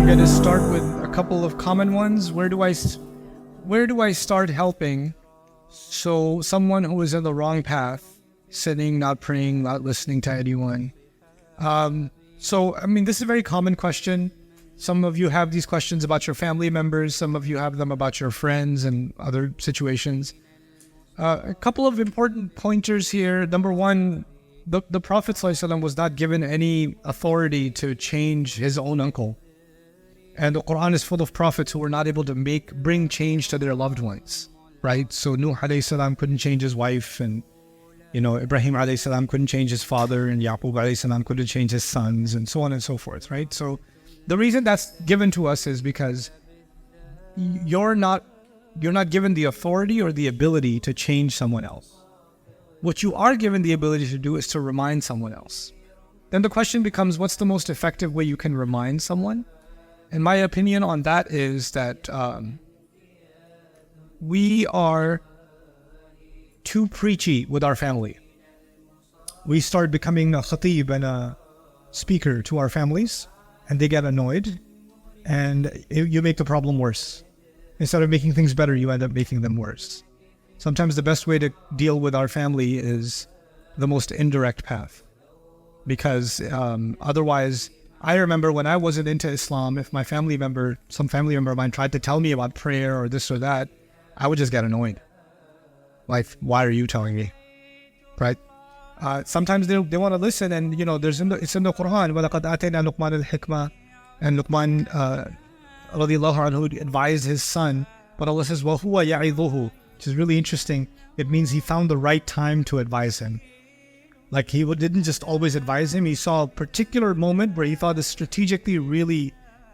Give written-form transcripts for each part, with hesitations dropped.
going to start with a couple of common ones. Where do I start helping? So someone who is in the wrong path, sinning, not praying, not listening to anyone. This is a very common question. Some of you have these questions about your family members. Some of you have them about your friends and other situations. A couple of important pointers here. Number one, the Prophet ﷺ was not given any authority to change his own uncle. And the Quran is full of prophets who were not able to bring change to their loved ones, right? So Nuh alayhi salam couldn't change his wife, and Ibrahim alayhi salam couldn't change his father, and Yaqub alayhi salam couldn't change his sons, and so on and so forth, right? So the reason that's given to us is because you're not given the authority or the ability to change someone else. What you are given the ability to do is to remind someone else. Then the question becomes, what's the most effective way you can remind someone? And my opinion on that is that we are too preachy with our family. We start becoming a khatib and a speaker to our families, and they get annoyed, and you make the problem worse. Instead of making things better, you end up making them worse. Sometimes the best way to deal with our family is the most indirect path, because otherwise, I remember when I wasn't into Islam, if some family member of mine tried to tell me about prayer or this or that, I would just get annoyed. Like, why are you telling me? Right? Sometimes they want to listen, and it's in the Quran. وَلَقَدْ آتَيْنَا لُقْمَانَ الْحِكْمَةَ, and Luqman radiallahu anhu advised his son, but Allah says وَهُوَ يَعِظُهُ, which is really interesting. It means he found the right time to advise him. Like, he didn't just always advise him. He saw a particular moment where he thought it's strategically really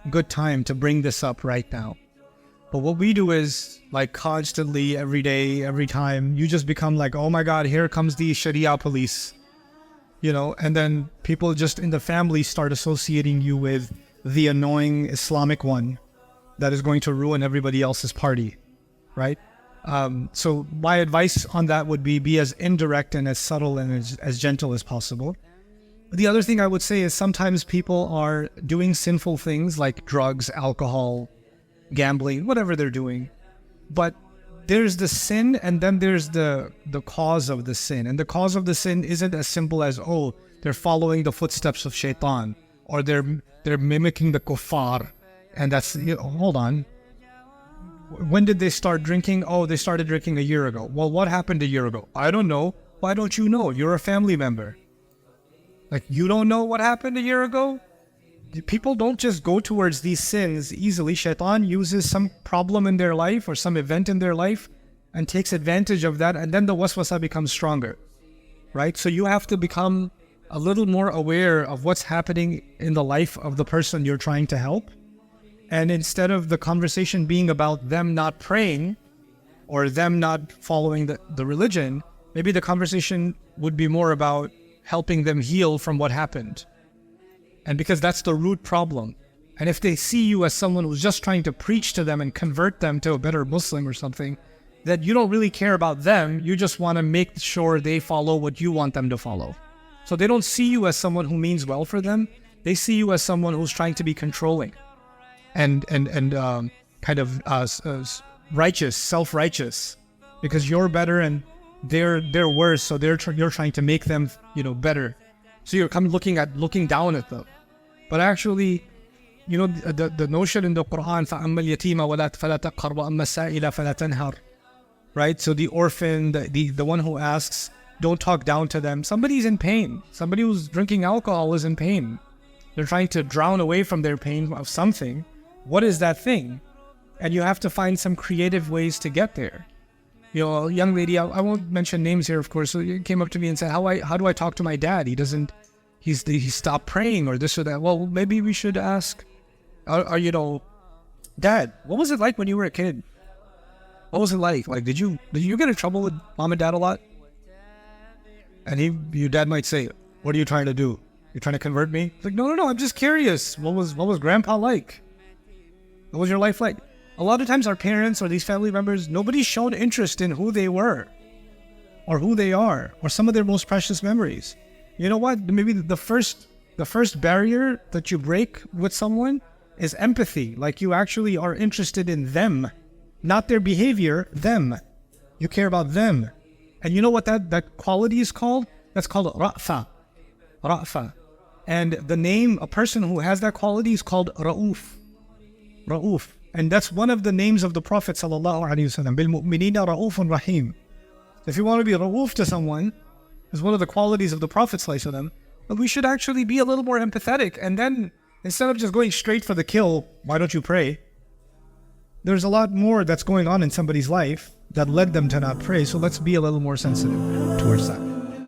good time to bring this up right now. But what we do is, like, constantly, every day, every time, you just become like, oh my God, here comes the Sharia police. And then people just in the family start associating you with the annoying Islamic one that is going to ruin everybody else's party, right? So my advice on that would be as indirect and as subtle and as gentle as possible. The other thing I would say is sometimes people are doing sinful things like drugs, alcohol, gambling, whatever they're doing. But there's the sin, and then there's the cause of the sin. And the cause of the sin isn't as simple as, oh, they're following the footsteps of shaitan, or they're mimicking the kuffar. And that's, hold on. When did they start drinking? Oh, they started drinking a year ago. Well, what happened a year ago? I don't know. Why don't you know? You're a family member. Like, you don't know what happened a year ago? People don't just go towards these sins easily. Shaitan uses some problem in their life or some event in their life and takes advantage of that, and then the waswasa becomes stronger, right? So you have to become a little more aware of what's happening in the life of the person you're trying to help. And instead of the conversation being about them not praying or them not following the religion, maybe the conversation would be more about helping them heal from what happened. And because that's the root problem. And if they see you as someone who's just trying to preach to them and convert them to a better Muslim or something, that you don't really care about them, you just want to make sure they follow what you want them to follow. So they don't see you as someone who means well for them. They see you as someone who's trying to be controlling. And righteous, self-righteous, because you're better and they're worse, so you're trying to make them better. So you're looking down at them. But actually, the notion in the Quran, فَأَمَّا الْيَتِيمَ فَلَا تَقْهَرْ وَأَمَّا السَّائِلَ فَلَا تَنْهَرْ, right? So the orphan, the one who asks, don't talk down to them. Somebody's in pain. Somebody who's drinking alcohol is in pain. They're trying to drown away from their pain of something. What is that thing? And you have to find some creative ways to get there. A young lady, I won't mention names here, of course, so she came up to me and said, how do I talk to my dad? He stopped praying or this or that. Well, maybe we should ask, Dad, what was it like when you were a kid? What was it like? Like, did you get in trouble with mom and dad a lot? And your dad might say, what are you trying to do? You're trying to convert me? It's like, no, I'm just curious. What was grandpa like? What was your life like? A lot of times our parents or these family members, nobody's shown interest in who they were or who they are or some of their most precious memories. You know what? Maybe the first barrier that you break with someone is empathy. Like you actually are interested in them, not their behavior, them. You care about them. And you know what that quality is called? That's called ra'fa. Ra'fa. And the name, a person who has that quality is called Ra'uf. Ra'uf. And that's one of the names of the Prophet sallallahu alaihi wasallam. Bil mu'minina ra'ufun rahim. If you want to be Ra'uf to someone, it's one of the qualities of the Prophet sallallahu alaihi wasallam. But we should actually be a little more empathetic. And then instead of just going straight for the kill, why don't you pray? There's a lot more that's going on in somebody's life that led them to not pray. So let's be a little more sensitive towards that.